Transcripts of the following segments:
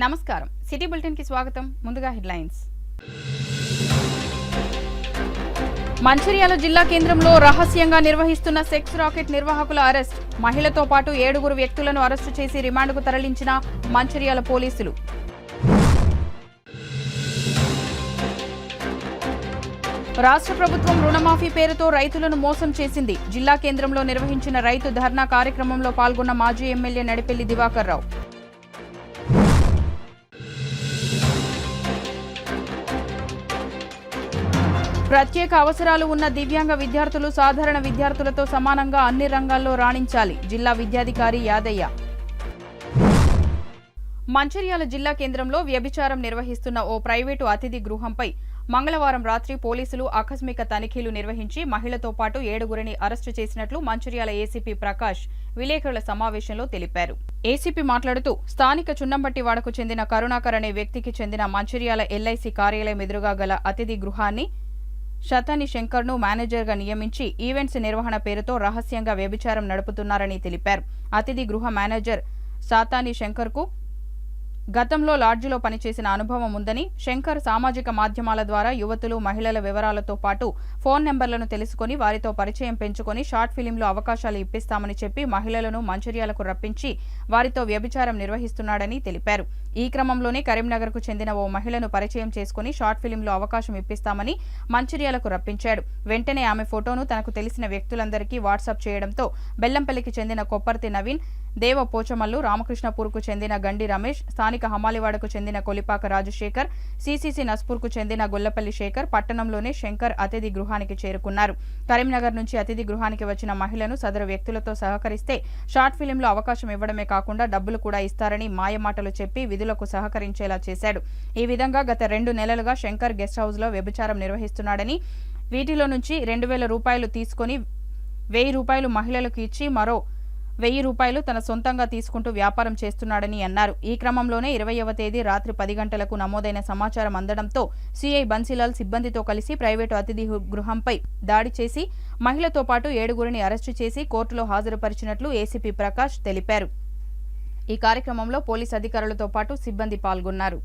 నమస్కారం city bulletin కి స్వాగతం ముందుగా హెడ్లైన్స్ మంచిర్యాల జిల్లా కేంద్రంలో రహస్యంగా నిర్వహిస్తున్న సెక్స్ రాకెట్ నిర్వాహకుల అరెస్ట్ మహిళతో పాటు 7 వ్యక్తులను అరెస్టు చేసి రిమాండ్కు తరలించిన మంచిర్యాల పోలీసులు రాష్ట్ర ప్రభుత్వం రుణమాఫీ పేరుతో రైతులను మోసం చేసింది జిల్లా కేంద్రంలో నిర్వహించిన రైతు ధర్నా కార్యక్రమంలో పాల్గొన్న మాజీ ఎమ్మెల్యే నడిపెల్లి దివాకర్ రావు ప్రత్యేక అవసరాలు ఉన్న దివ్యాంగ విద్యార్థులు సాధారణ విద్యార్థులతో సమానంగా అన్ని రంగాల్లో రాణించాలి జిల్లా విద్యాధికారి యాదయ్య మంచిర్యాల జిల్లా కేంద్రంలో వ్యభిచారం నిర్వహిస్తున్న ఓ ప్రైవేటు అతిథి గృహంపై మంగళవారం రాత్రి పోలీసులు ఆకస్మిక తనిఖీలు నిర్వహించి మహిళతో పాటు 7 అరెస్టు చేసినట్లు మంచిర్యాల ఏసీపీ ప్రకాష్ విలేకరుల సమావేశంలో తెలిపారు. ఏసీపీ మాట్లాడుతూ స్థానిక చున్నంబట్టివాడకు చెందిన కరుణాకర్ అనే వ్యక్తికి చెందిన మంచిర్యాల ఎల్ఐసి కార్యాలయం ఎదురుగా గల అతిథి గృహాన్ని శతాని శంకర్ను మేనేజర్గా నియమించి ఈవెంట్స్ నిర్వహణ పేరుతో రహస్యంగా వ్యభిచారం నడుపుతున్నారని తెలిపారు. అతిథి గృహ మేనేజర్ సాతాని శంకర్కు గతంలో లాడ్జిలో పనిచేసిన అనుభవం ఉందని, శంకర్ సామాజిక మాధ్యమాల ద్వారా యువతులు మహిళల వివరాలతో పాటు ఫోన్ నెంబర్లను తెలుసుకుని వారితో పరిచయం పెంచుకుని షార్ట్ ఫిలింలో అవకాశాలు ఇప్పిస్తామని చెప్పి మహిళలను మంచిర్యాలకు రప్పించి వారితో వ్యభిచారం నిర్వహిస్తున్నాడని తెలిపారు. ఈ క్రమంలోనే కరీంనగర్కు చెందిన ఓ మహిళను పరిచయం చేసుకుని షార్ట్ ఫిలింలో అవకాశం ఇప్పిస్తామని మంచిర్యాలకు రప్పించాడు. వెంటనే ఆమె ఫోటోను తనకు తెలిసిన వ్యక్తులందరికీ వాట్సాప్ చేయడంతో బెల్లంపల్లికి చెందిన కొప్పర్తి నవీన్, దేవ పోచమల్లు, రామకృష్ణపూర్కు చెందిన గండి రమేష్, స్థానిక హమాలివాడకు చెందిన కొలిపాక రాజశేఖర్, సిసిసి నస్పూర్కు చెందిన గొల్లపల్లి శేఖర్ పట్టణంలోనే శంకర్ అతిథి గృహానికి చేరుకున్నారు. కరీంనగర్ నుంచి అతిథి గృహానికి వచ్చిన మహిళను సదరు వ్యక్తులతో సహకరిస్తే షార్ట్ ఫిలింలో అవకాశం ఇవ్వడమే కాకుండా డబ్బులు కూడా ఇస్తారని మాయమాటలు చెప్పి విధులకు సహకరించేలా చేశాడు. ఈ విధంగా గత 2 నెలలుగా శంకర్ గెస్ట్ హౌస్లో వ్యభిచారం నిర్వహిస్తున్నాడని, వీటిలో నుంచి 2,000 రూపాయలు తీసుకుని 1,000 రూపాయలు మహిళలకు ఇచ్చి మరో 1,000 రూపాయలు తన సొంతంగా తీసుకుంటూ వ్యాపారం చేస్తున్నాడని అన్నారు. ఈ క్రమంలోనే 20వ తేదీ రాత్రి 10 గంటలకు నమోదైన సమాచారం అందడంతో సిఐ బన్సీలాల్ సిబ్బందితో కలిసి ప్రైవేటు అతిథి గృహంపై దాడి చేసి మహిళతో పాటు 7 అరెస్టు చేసి కోర్టులో హాజరుపరిచినట్లు ఏసీపీ ప్రకాష్ తెలిపారు. ఈ కార్యక్రమంలో పోలీస్ అధికారులతో పాటు సిబ్బంది పాల్గొన్నారు.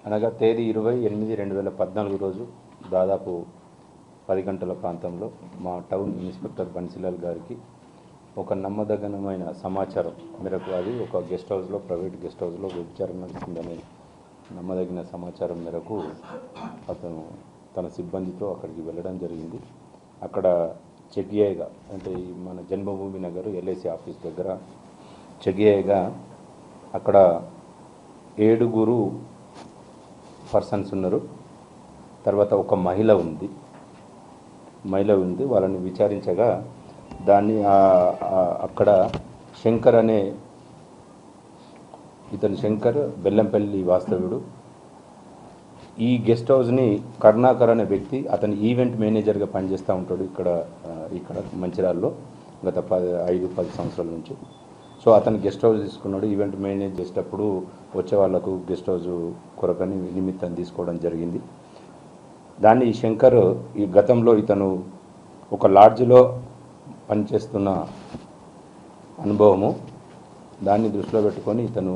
అనగా తేదీ 20/8/2014 రోజు దాదాపు 10 గంటల ప్రాంతంలో మా టౌన్ ఇన్స్పెక్టర్ బన్సీలాల్ గారికి ఒక నమ్మదగినమైన సమాచారం మేరకు, అది ఒక గెస్ట్ హౌస్లో, ప్రైవేట్ గెస్ట్ హౌస్లో వ్యభిచారం నడుస్తుందనే నమ్మదగిన సమాచారం మేరకు అతను తన సిబ్బందితో అక్కడికి వెళ్ళడం జరిగింది. అక్కడ చెక్ఏగా, అంటే మన జన్మభూమి నగర్ ఎల్ఐసి ఆఫీస్ దగ్గర చెక్ఏగా అక్కడ 7 పర్సన్స్ ఉన్నారు. తర్వాత ఒక మహిళ ఉంది. వాళ్ళని విచారించగా అక్కడ శంకర్ అనే శంకర్ బెల్లంపల్లి వాస్తవ్యుడు. ఈ గెస్ట్ హౌస్ని కరుణాకర్ అనే వ్యక్తి అతను ఈవెంట్ మేనేజర్గా పనిచేస్తూ ఉంటాడు ఇక్కడ మంచిర్యాలలో గత 5-10 సంవత్సరాల నుంచి. సో అతను గెస్ట్ హౌస్ తీసుకున్నాడు. ఈవెంట్ మేనేజ్ చేసేటప్పుడు వచ్చే వాళ్ళకు గెస్ట్ హౌస్ కొరకని నిమిత్తం తీసుకోవడం జరిగింది. దాన్ని ఈ శంకర్ ఈ గతంలో ఇతను ఒక లాడ్జిలో పనిచేస్తున్న అనుభవము, దాన్ని దృష్టిలో పెట్టుకొని ఇతను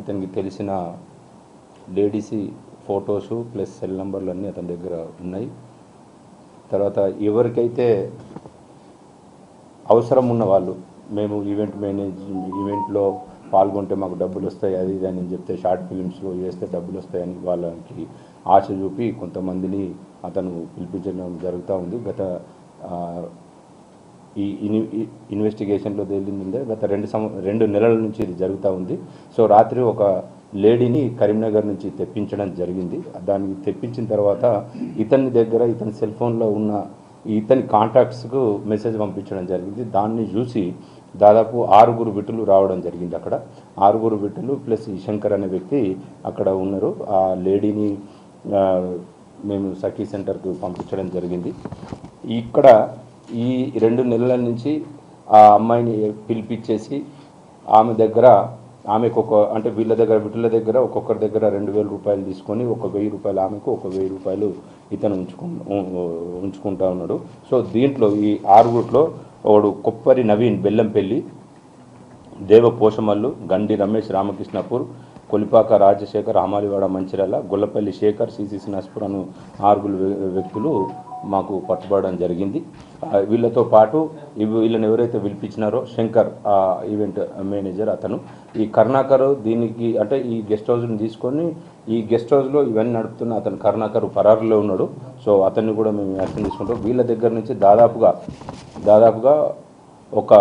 ఇతనికి తెలిసిన లేడీస్ ఫొటోసు ప్లస్ సెల్ నెంబర్లు అన్నీ అతని దగ్గర ఉన్నాయి. తర్వాత ఎవరికైతే అవసరం ఉన్న వాళ్ళు, మేము ఈవెంట్లో పాల్గొంటే మాకు డబ్బులు వస్తాయి, అది ఇది అని చెప్తే షార్ట్ ఫిలిమ్స్లో వేస్తే డబ్బులు వస్తాయని వాళ్ళకి ఆశ చూపి కొంతమందిని అతను పిలిపించడం జరుగుతూ ఉంది. గత ఈ ఇన్వెస్టిగేషన్లో తేలిందంటే గత 2 నెలల నుంచి ఇది జరుగుతూ ఉంది. సో రాత్రి ఒక లేడీని కరీంనగర్ నుంచి తెప్పించడం జరిగింది. దాన్ని తెప్పించిన తర్వాత ఇతని దగ్గర ఇతని సెల్ ఫోన్లో ఉన్న ఇతని కాంటాక్ట్స్కు మెసేజ్ పంపించడం జరిగింది. దాన్ని చూసి దాదాపు 6 బిడ్డలు రావడం జరిగింది. అక్కడ 6 బిడ్డలు ప్లస్ ఈ శంకర్ అనే వ్యక్తి అక్కడ ఉన్నారు. ఆ లేడీని మేము సఖీ సెంటర్కు పంపించడం జరిగింది. ఇక్కడ ఈ 2 నెలల నుంచి ఆ అమ్మాయిని పిలిపించేసి ఆమెకు వీళ్ళ దగ్గర బిడ్డల దగ్గర ఒక్కొక్కరి దగ్గర 2,000 రూపాయలు తీసుకొని 1,000 రూపాయలు ఆమెకు, 1,000 రూపాయలు ఇతను ఉంచుకుంటా ఉన్నాడు. సో దీంట్లో ఈ 6 ఒకడు కొప్పరి నవీన్ బెల్లంపల్లి, దేవ పోషమల్లు, గండి రమేష్ రామకృష్ణపూర్, కొలిపాక రాజశేఖర్, అమాలివాడ మంచిర్యాల, గొల్లపల్లి శేఖర్, సిసి నస్పూర్ అను 6 వ్యక్తులు మాకు పట్టుబడడం జరిగింది. వీళ్ళతో పాటు వీళ్ళని ఎవరైతే పిలిపించినారో శంకర్ ఈవెంట్ మేనేజర్ అతను, ఈ కరుణాకర్ దీనికి అంటే ఈ గెస్ట్ హౌస్ని తీసుకొని ఈ గెస్ట్ హౌస్లో ఇవన్నీ నడుపుతున్న అతను కరుణాకర్ పరారులో ఉన్నాడు. సో అతన్ని కూడా మేము యాక్షన్ తీసుకుంటాం. వీళ్ళ దగ్గర నుంచి దాదాపుగా ఒక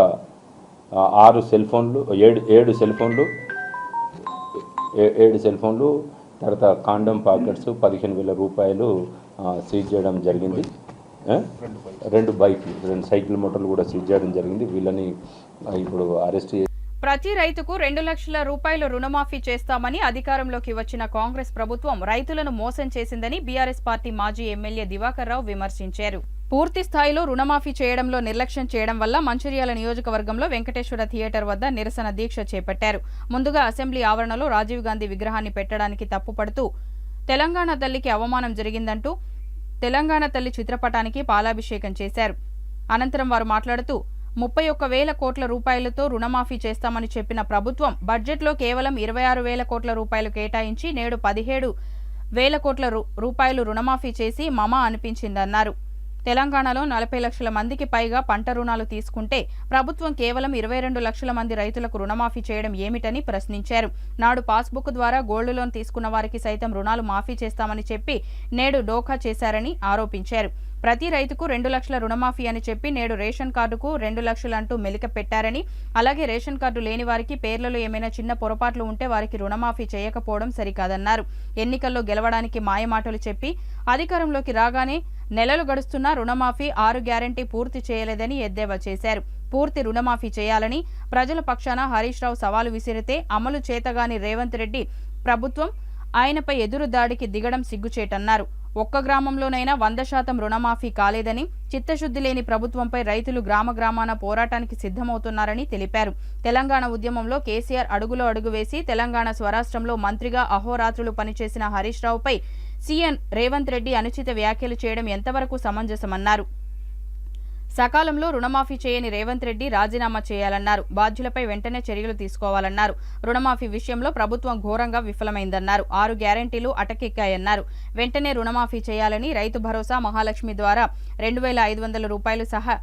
6 సెల్ ఫోన్లు, 7 సెల్ ఫోన్లు, తర్వాత కాండమ్ పాకెట్స్, 15,000 రూపాయలు సీజ్ చేయడం జరిగింది. 2 బైక్లు, 2 సైకిల్ మోటార్లు కూడా సీజ్ చేయడం జరిగింది. వీళ్ళని ఇప్పుడు అరెస్ట్ ప్రతి రైతుకు 2 లక్షల రూపాయలు రుణమాఫీ చేస్తామని అధికారంలోకి వచ్చిన కాంగ్రెస్ ప్రభుత్వం రైతులను మోసం చేసిందని బీఆర్ఎస్ పార్టీ మాజీ ఎమ్మెల్యే దివాకర్ రావు విమర్శించారు. పూర్తి స్థాయిలో రుణమాఫీ చేయడంలో నిర్లక్ష్యం చేయడం వల్ల మంచిర్యాల నియోజకవర్గంలో వెంకటేశ్వర థియేటర్ వద్ద నిరసన దీక్ష చేపట్టారు. ముందుగా అసెంబ్లీ ఆవరణలో రాజీవ్ గాంధీ విగ్రహాన్ని పెట్టడానికి తప్పుపడుతూ తెలంగాణ తల్లికి అవమానం జరిగిందంటూ తెలంగాణ తల్లి చిత్రపటానికి పాలాభిషేకం చేశారు. అనంతరం వారు మాట్లాడుతూ 31,000 కోట్ల రూపాయలతో రుణమాఫీ చేస్తామని చెప్పిన ప్రభుత్వం బడ్జెట్లో కేవలం 26,000 కోట్ల రూపాయలు కేటాయించి నేడు 17,000 కోట్ల రూపాయలు రుణమాఫీ చేసి మమా అనిపించిందన్నారు. తెలంగాణలో 40 లక్షల మందికి పైగా పంట రుణాలు తీసుకుంటే ప్రభుత్వం కేవలం 22 లక్షల మంది రైతులకు రుణమాఫీ చేయడం ఏమిటని ప్రశ్నించారు. నాడు పాస్బుక్ ద్వారా గోల్డ్ లోన్ తీసుకున్న వారికి సైతం రుణాలు మాఫీ చేస్తామని చెప్పి నేడు డోకా చేశారని ఆరోపించారు. ప్రతి రైతుకు 2 లక్షల రుణమాఫీ అని చెప్పి నేడు రేషన్ కార్డుకు 2 లక్షలు అంటూ మెలిక పెట్టారని, అలాగే రేషన్ కార్డు లేని వారికి పేర్లలో ఏమైనా చిన్న పొరపాట్లు ఉంటే వారికి రుణమాఫీ చేయకపోవడం సరికాదన్నారు. ఎన్నికల్లో గెలవడానికి మాయమాటలు చెప్పి అధికారంలోకి రాగానే నెలలు గడుస్తున్నా రుణమాఫీ 6 గ్యారంటీ పూర్తి చేయలేదని ఎద్దేవా చేశారు. పూర్తి రుణమాఫీ చేయాలని ప్రజల పక్షాన హరీష్ రావు సవాలు విసిరితే అమలు చేతగాని రేవంత్ రెడ్డి ప్రభుత్వం ఆయనపై ఎదురు దాడికి దిగడం సిగ్గుచేటన్నారు. ఒక్క గ్రామంలోనైనా 100% రుణమాఫీ కాలేదని, చిత్తశుద్ధి లేని ప్రభుత్వంపై రైతులు గ్రామాన పోరాటానికి సిద్ధమవుతున్నారని తెలిపారు. తెలంగాణ ఉద్యమంలో కేసీఆర్ అడుగులో అడుగు వేసి తెలంగాణ స్వరాష్ట్రంలో మంత్రిగా అహోరాత్రులు పనిచేసిన హరీష్ రావుపై సీఎం రేవంత్ రెడ్డి అనుచిత వ్యాఖ్యలు చేయడం ఎంతవరకు సమంజసమన్నారు. సకాలంలో రుణమాఫీ చేయని రేవంత్ రెడ్డి రాజీనామా చేయాలన్నారు. బాధ్యులపై వెంటనే చర్యలు తీసుకోవాలన్నారు. రుణమాఫీ విషయంలో ప్రభుత్వం ఘోరంగా విఫలమైందన్నారు. 6 గ్యారంటీలు అటకెక్కాయన్నారు. వెంటనే రుణమాఫీ చేయాలని, రైతు భరోసా, మహాలక్ష్మి ద్వారా 2,500 రూపాయలు సహా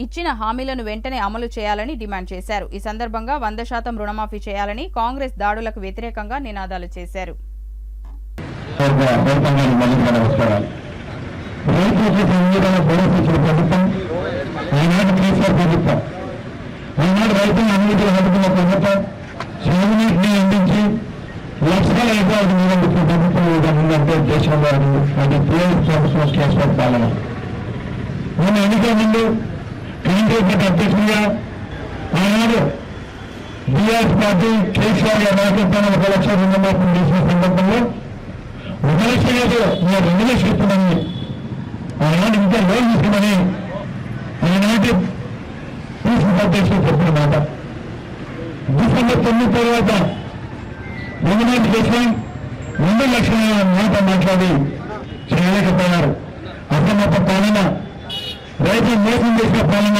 ఇచ్చిన హామీలను వెంటనే అమలు చేయాలని డిమాండ్ చేశారు. ఈ సందర్భంగా 100% రుణమాఫీ చేయాలని కాంగ్రెస్ దాడులకు వ్యతిరేకంగా నినాదాలు చేశారు. ఆనాడు కేసీఆర్ ప్రభుత్వం, ఆనాడు రైతులు అన్నిటిని హత్తుకున్న ప్రభుత్వం, సాగునీటిని అందించి లక్షల ఎకరాలకు నిలబెట్టిన ప్రభుత్వం ఉందంటే దేశంలో అది టీఆర్ఎస్ ప్రభుత్వం కేసీఆర్ పాలన. మొన్న ఎన్నికల ముందు కాంగ్రెస్ పార్టీ అధ్యక్షుడిగా ఆనాడు బీఆర్ఎస్ పార్టీ కేసీఆర్ గారి నాయకత్వాన్ని 1 లక్ష రుణమాఫీ చేసిన సందర్భంలో 1 లక్ష కాదు 2 లక్షలు ఇస్తుందని, ఆనాడు ఇంకా లోన్ తీసుకుని ఆనాటి అధ్యక్షుడు చెప్పిన మాట. డిసెంబర్ 9 తర్వాత రుణమాఫీ చేసి 2 లక్షల మాట మాట్లాడి చేయలేకపోయారు. అసమర్థ పాలన, రైతు మోసం చేసిన పాలన,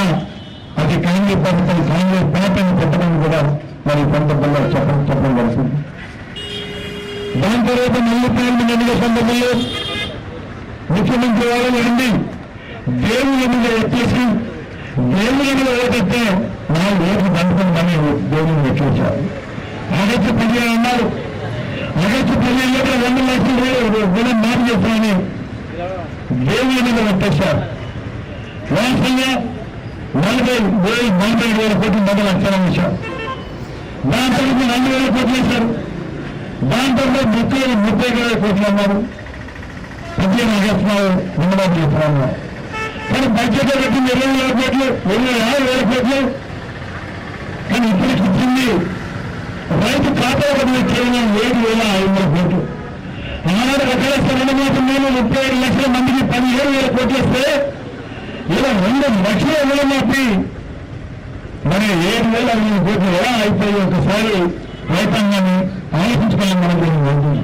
అది కాంగ్రెస్ ప్రభుత్వం కాంగ్రెస్ పార్టీని పెట్టడం కూడా మరి సందర్భంలో చెప్పడం జరిగింది. దాని తర్వాత మళ్ళీ పార్లమెంట్ ఎన్నికల సందర్భంలో ముఖ్యమంత్రి వాళ్ళు ఉండి దేవుళ్ళ మీద ఎత్తేసి దేవుళ్ళ మీద ఓటెత్తే 4 ఓట్లు దండుకుందని దేవుని ఎక్కించారు. ఆగస్టు 15 అన్నారు. ఆగస్టు 15 2 లక్షల రుణం మాఫీ చేస్తామని దేవుళ్ళ మీద పెట్టేశారు. వాస్తవంగా 40,000 కోట్లు మొదలు అక్షరం వేశారు. దాని తర్వాత 4,000 కోట్లు వేశారు. దాని తర్వాత 30,000 కోట్లు అన్నారు. 15 ఆగస్టులో రుణమాఫీ చేస్తున్నారు. కానీ బడ్జెట్ పెట్టింది 20,000 కోట్లు, 25,000 కోట్లు. కానీ ఇప్పటికి ఇచ్చింది రైతు ఖాతా కేవలం 7,500 కోట్లు. ఆనాడు 1 లక్ష రుణమాఫీ మేము 35 లక్షల మందికి 17,000 కోట్లు వస్తే ఇలా 2 లక్షల రుణమాఫీ మరి 7,500 కోట్లు ఎలా అయిపోయి ఒకసారి రైతాంగాన్ని ఆలోచించుకోవాలని మనం కోరుతున్నాం.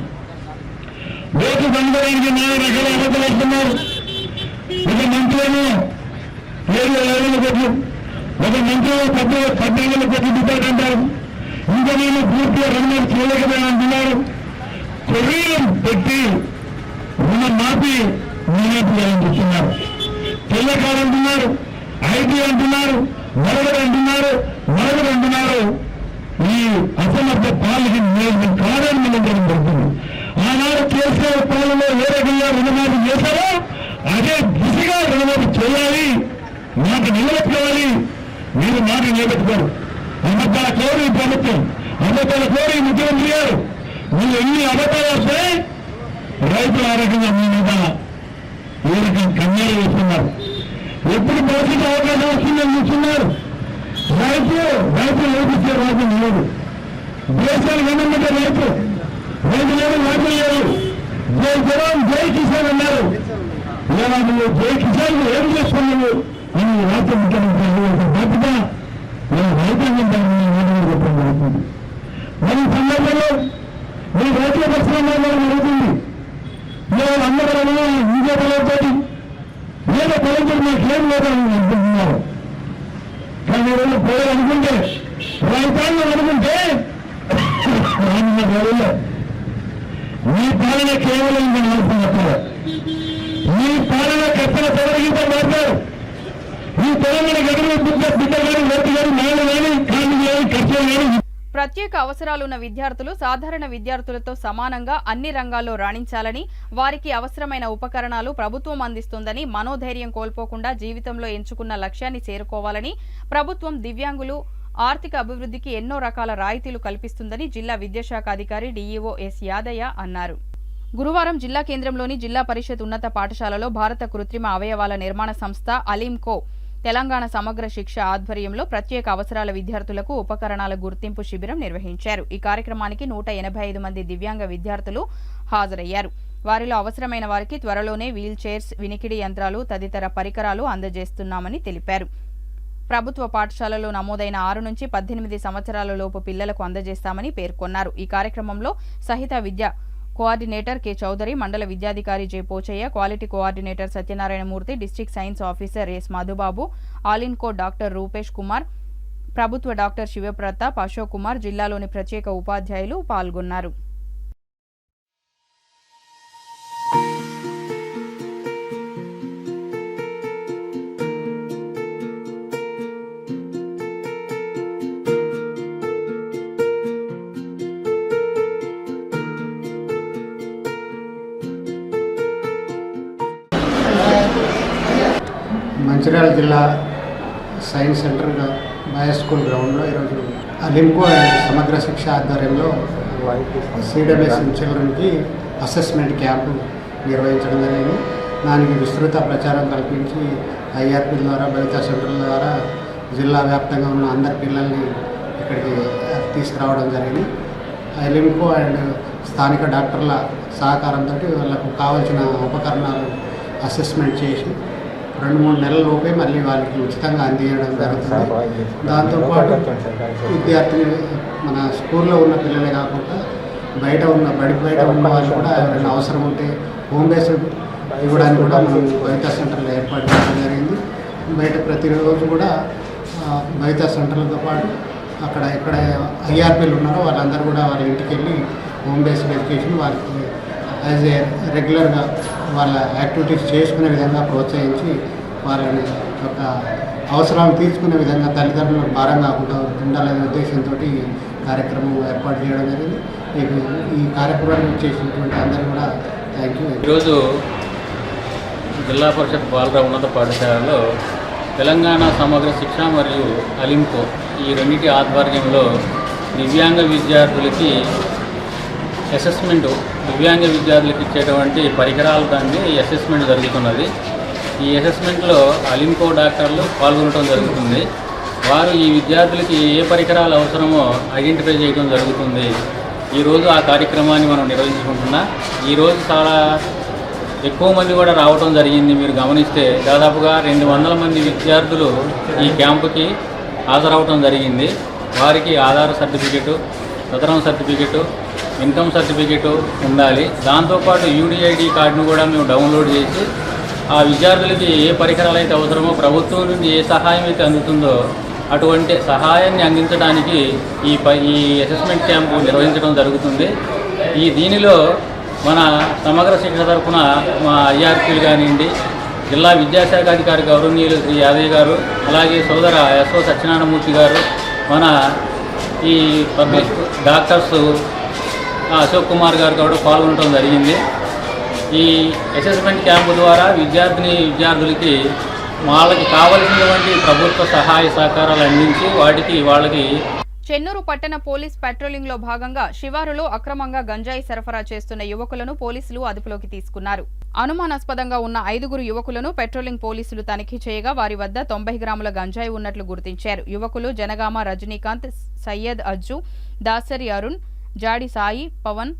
రేపు బంధువులకి 4 రకాల అబద్ధాలు వస్తున్నారు. ఇక మంత్రులను 7,500 కోట్లు, ఒక మంత్రిలో 14 కోట్ల రూపాయలు అంటారు, ఇంకా నేను పూర్తిగా రుణమాఫీ చేయలేకపోయాను అంటున్నారు. చర్యలు పెట్టి రుణమాఫీ చేయాలని చెప్తున్నారు. తెల్లకారు అంటున్నారు, ఐటీ అంటున్నారు, మరొకరు అంటున్నారు. ఈ అసమర్థ పాలకి కాదని మనం జరుగుతుంది. ఆనాడు చేసే పాలనలో ఏ రకంగా రుణమాఫీ చేశారో అదే దిశగా రుణమాఫీ చేయాలి, మాట నిలబెట్టుకోవాలి. మీరు మాట నిలబెట్టుకోరు. అబద్ధాల కోరు ఈ ప్రభుత్వం, అబద్ధాల కోరు ఈ ముఖ్యమంత్రి గారు. మీరు ఎన్ని అబద్ధాలు వస్తే రైతులు ఆ రకంగా మీ మీద ఏ రకంగా కన్యాలు వేస్తున్నారు. ఎప్పుడు భవిష్యత్తు అవకాశం వస్తుందని చూస్తున్నారు. రైతు ఏపిచ్చే రాజ్యం లేదు. దేశానికి వెన్నమ్మంటే రైతు లేదు, రైతు లేరు. జై జవాన్ జై కిసాన్ అన్నారు. ఇలా నువ్వు జై కిసాన్ ఏం చేస్తున్నావు అని రాష్ట్ర ముఖ్యమంత్రి బాధ్యత రైతాంగం చెప్పడం జరుగుతుంది. మరి సందర్భంలో మీ రైతుల పరిశ్రమ జరుగుతుంది. మీరు అందరూ బీజేపీలతో ఏదో పొలంతో మాకేం లేదని అనుకుంటున్నారు. కానీ రోజు పోయి అనుకుంటే రైతాంగం అనుకుంటే మీ పాలన కేవలం మాట్లాడుతున్నారు. మీ పాలన కప్పల తొలగితో మాట్లాడు. ఈ తెలంగాణ గడువు బిడ్డ కానీ రైతు కానీ మాయలు కానీ కాళ్ళు కానీ ఖర్చులు కానీ. ప్రత్యేక అవసరాలున్న విద్యార్థులు సాధారణ విద్యార్థులతో సమానంగా అన్ని రంగాల్లో రాణించాలని, వారికి అవసరమైన ఉపకరణాలు ప్రభుత్వం అందిస్తుందని, మనోధైర్యం కోల్పోకుండా జీవితంలో ఎంచుకున్న లక్ష్యాన్ని చేరుకోవాలని ప్రభుత్వం దివ్యాంగులు ఆర్థిక అభివృద్ధికి ఎన్నో రకాల రాయితీలు కల్పిస్తుందని జిల్లా విద్యాశాఖ అధికారి డీఈఓ ఎస్ యాదయ్య అన్నారు. గురువారం జిల్లా కేంద్రంలోని జిల్లా పరిషత్ ఉన్నత పాఠశాలలో భారత కృత్రిమ అవయవాల నిర్మాణ సంస్థ అలీంకో తెలంగాణ సమగ్ర శిక్ష ఆధ్వర్యంలో ప్రత్యేక అవసరాల విద్యార్థులకు ఉపకరణాల గుర్తింపు శిబిరం నిర్వహించారు. ఈ కార్యక్రమానికి 185 మంది దివ్యాంగ విద్యార్థులు హాజరయ్యారు. వారిలో అవసరమైన వారికి త్వరలోనే వీల్ చైర్స్, వినికిడి యంత్రాలు తదితర పరికరాలు అందజేస్తున్నామని తెలిపారు. ప్రభుత్వ పాఠశాలలో నమోదైన 6 నుంచి 18 సంవత్సరాల లోపు పిల్లలకు అందజేస్తామని పేర్కొన్నారు. ఈ కార్యక్రమంలో సహిత విద్య కోఆర్డినేటర్ కె చౌదరి, మండల విద్యాధికారి J Pochaiah, quality coordinator Satyanarayanamurthy, district science officer S Madhubabu, Alimco doctor Rupesh Kumar, ప్రభుత్వ డాక్టర్ శివప్రతాప్, అశోక్ కుమార్, జిల్లాలోని ప్రత్యేక ఉపాధ్యాయులు పాల్గొన్నారు. మంచిర్యాల జిల్లా సైన్స్ సెంటర్ బాయ్స్ స్కూల్ గ్రౌండ్లో ఈరోజు అలింకో అండ్ సమగ్ర శిక్ష ఆధ్వర్యంలో సిడబ్ల్యూఎస్ చిల్డ్రన్కి అసెస్మెంట్ క్యాంపు నిర్వహించడం జరిగింది. దానికి విస్తృత ప్రచారం కల్పించి ఐఆర్పీ ద్వారా, బలితా సెంటర్ల ద్వారా జిల్లా వ్యాప్తంగా ఉన్న అందరి పిల్లల్ని ఇక్కడికి తీసుకురావడం జరిగింది. అలింకో అండ్ స్థానిక డాక్టర్ల సహకారంతో వాళ్ళకు కావాల్సిన ఉపకరణాలు అసెస్మెంట్ చేసి 2-3 నెలల లోపే మళ్ళీ వాళ్ళకి ఉచితంగా అందించడం జరుగుతుంది. దాంతోపాటు విద్యార్థులు మన స్కూల్లో ఉన్న పిల్లలే కాకుండా బయట ఉన్న బయట ఉన్న వాళ్ళు కూడా ఎవరైనా అవసరం ఉంటే హోమ్ బేస్ ఇవ్వడానికి కూడా మనం బలితా సెంటర్లో ఏర్పాటు చేయడం జరిగింది. బయట ప్రతిరోజు కూడా బలితా సెంటర్లతో పాటు అక్కడ ఎక్కడ ఐఆర్పీలు ఉన్నారో వాళ్ళందరూ కూడా వాళ్ళ ఇంటికి వెళ్ళి హోమ్ బేస్డ్ ఎడ్యుకేషన్ వాళ్ళకి యాజ్ ఏ రెగ్యులర్గా వాళ్ళ యాక్టివిటీస్ చేసుకునే విధంగా ప్రోత్సహించి వాళ్ళని ఒక అవసరాలు తీర్చుకునే విధంగా తల్లిదండ్రులకు భారం కాకుండా ఉండాలనే ఉద్దేశంతో ఈ కార్యక్రమం ఏర్పాటు చేయడం జరిగింది. ఈ కార్యక్రమాన్ని చేసినటువంటి అందరూ కూడా థ్యాంక్ యూ. ఈరోజు జిల్లా పరిషత్ బాలుర ఉన్నత పాఠశాలలో తెలంగాణ సమగ్ర శిక్ష మరియు అలింకో ఈ రెండింటి ఆధ్వర్యంలో దివ్యాంగ విద్యార్థులకి అసెస్మెంట్, దివ్యాంగ విద్యార్థులకు ఇచ్చేటువంటి పరికరాలు దాన్ని అసెస్మెంట్ జరుగుతున్నది. ఈ అసెస్మెంట్లో అలింకో డాక్టర్లు పాల్గొనడం జరుగుతుంది. వారు ఈ విద్యార్థులకి ఏ పరికరాలు అవసరమో ఐడెంటిఫై చేయడం జరుగుతుంది. ఈరోజు ఆ కార్యక్రమాన్ని మనం నిర్వహించుకుంటున్నా. ఈరోజు చాలా ఎక్కువ మంది కూడా రావడం జరిగింది. మీరు గమనిస్తే దాదాపుగా 200 మంది విద్యార్థులు ఈ క్యాంపుకి హాజరవడం జరిగింది. వారికి ఆధార్ సర్టిఫికెటు, సదరం సర్టిఫికెటు, ఇన్కమ్ సర్టిఫికెటు ఉండాలి. దాంతోపాటు యూడిఐడి కార్డును కూడా మేము డౌన్లోడ్ చేసి ఆ విద్యార్థులకి ఏ పరికరాలు అయితే అవసరమో ప్రభుత్వం నుండి ఏ సహాయం అయితే అందుతుందో అటువంటి సహాయాన్ని అందించడానికి ఈ అసెస్మెంట్ క్యాంపు నిర్వహించడం జరుగుతుంది. దీనిలో మన సమగ్ర శిక్ష తరఫున మా ఐఆర్పీలు కానివ్వండి, జిల్లా విద్యాశాఖ అధికారి గౌరవనీయులు శ్రీ యాదయ్య గారు, అలాగే సోదర ఎస్ఓ సత్యనారాయణమూర్తి గారు, మన ఈ పబ్లిక్ డాక్టర్స్ అశోక్ కుమార్ గారు కూడా పాల్గొనడం జరిగింది. ఈ అసెస్మెంట్ క్యాంపు ద్వారా విద్యార్థులకి వాళ్ళకి కావలసినటువంటి ప్రభుత్వ సహాయ సహకారాలు అందించి వాళ్ళకి చెన్నూరు పట్టణ పోలీస్ పెట్రోలింగ్ లో భాగంగా శివారులో అక్రమంగా గంజాయి సరఫరా చేస్తున్న యువకులను పోలీసులు అదుపులోకి తీసుకున్నారు. అనుమానాస్పదంగా ఉన్న 5 యువకులను పెట్రోలింగ్ పోలీసులు తనిఖీ చేయగా వారి వద్ద 90 గ్రాముల గంజాయి ఉన్నట్లు గుర్తించారు. యువకులు జనగామ రజనీకాంత్, సయ్యద్ అజ్జు, దాసరి అరుణ్, జాడి సాయి, పవన్,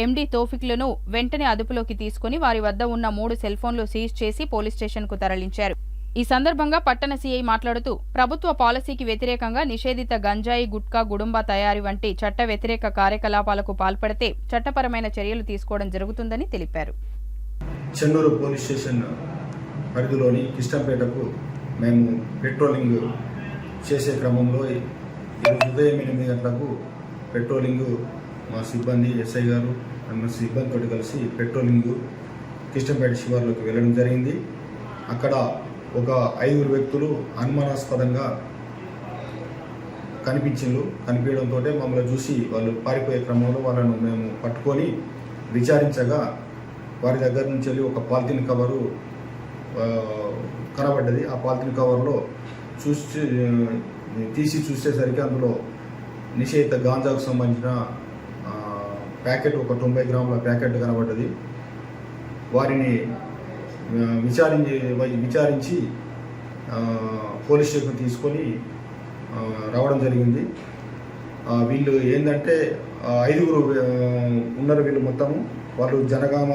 ఎండి తోఫిక్లను వెంటనే అదుపులోకి తీసుకుని వారి వద్ద ఉన్న 3 సెల్ ఫోన్లు సీజ్ చేసి పోలీస్ స్టేషన్ కు తరలించారు. ఈ సందర్భంగా పట్టణ సీఐ మాట్లాడుతూ ప్రభుత్వ పాలసీకి వ్యతిరేకంగా నిషేధిత గంజాయి, గుట్కా, గుడుంబా తయారీ వంటి చట్ట వ్యతిరేక కార్యకలాపాలకు పాల్పడితే చట్టపరమైన చర్యలు తీసుకోవడం జరుగుతుందని తెలిపారు. చెన్నూరు పోలీస్ స్టేషన్ పరిధిలోని కిష్టంపేటకు మేము పెట్రోలింగ్ చేసే క్రమంలో ఉదయం 8 గంటలకు పెట్రోలింగ్ మా సిబ్బంది ఎస్ఐ గారు మా సిబ్బందితో కలిసి పెట్రోలింగ్ కిష్టంపేట శివార్లోకి వెళ్ళడం జరిగింది. అక్కడ ఒక 5 వ్యక్తులు అనుమానాస్పదంగా కనిపించడంతో మమ్మల్ని చూసి వాళ్ళు పారిపోయే క్రమంలో వాళ్ళను మేము పట్టుకొని విచారించగా వారి దగ్గర నుంచి వెళ్ళి ఒక పాలిథిన్ కవరు కనబడ్డది. ఆ పాలిథిన్ కవర్లో తీసి చూసేసరికి అందులో నిషేధిత గాంజాకు సంబంధించిన ప్యాకెట్, ఒక 90 గ్రాముల ప్యాకెట్ కనబడ్డది. వారిని విచారించి పోలీస్ స్టేషన్ తీసుకొని రావడం జరిగింది. వీళ్ళు ఏంటంటే 5 ఉన్నారు. వీళ్ళు మొత్తము వాళ్ళు జనగామ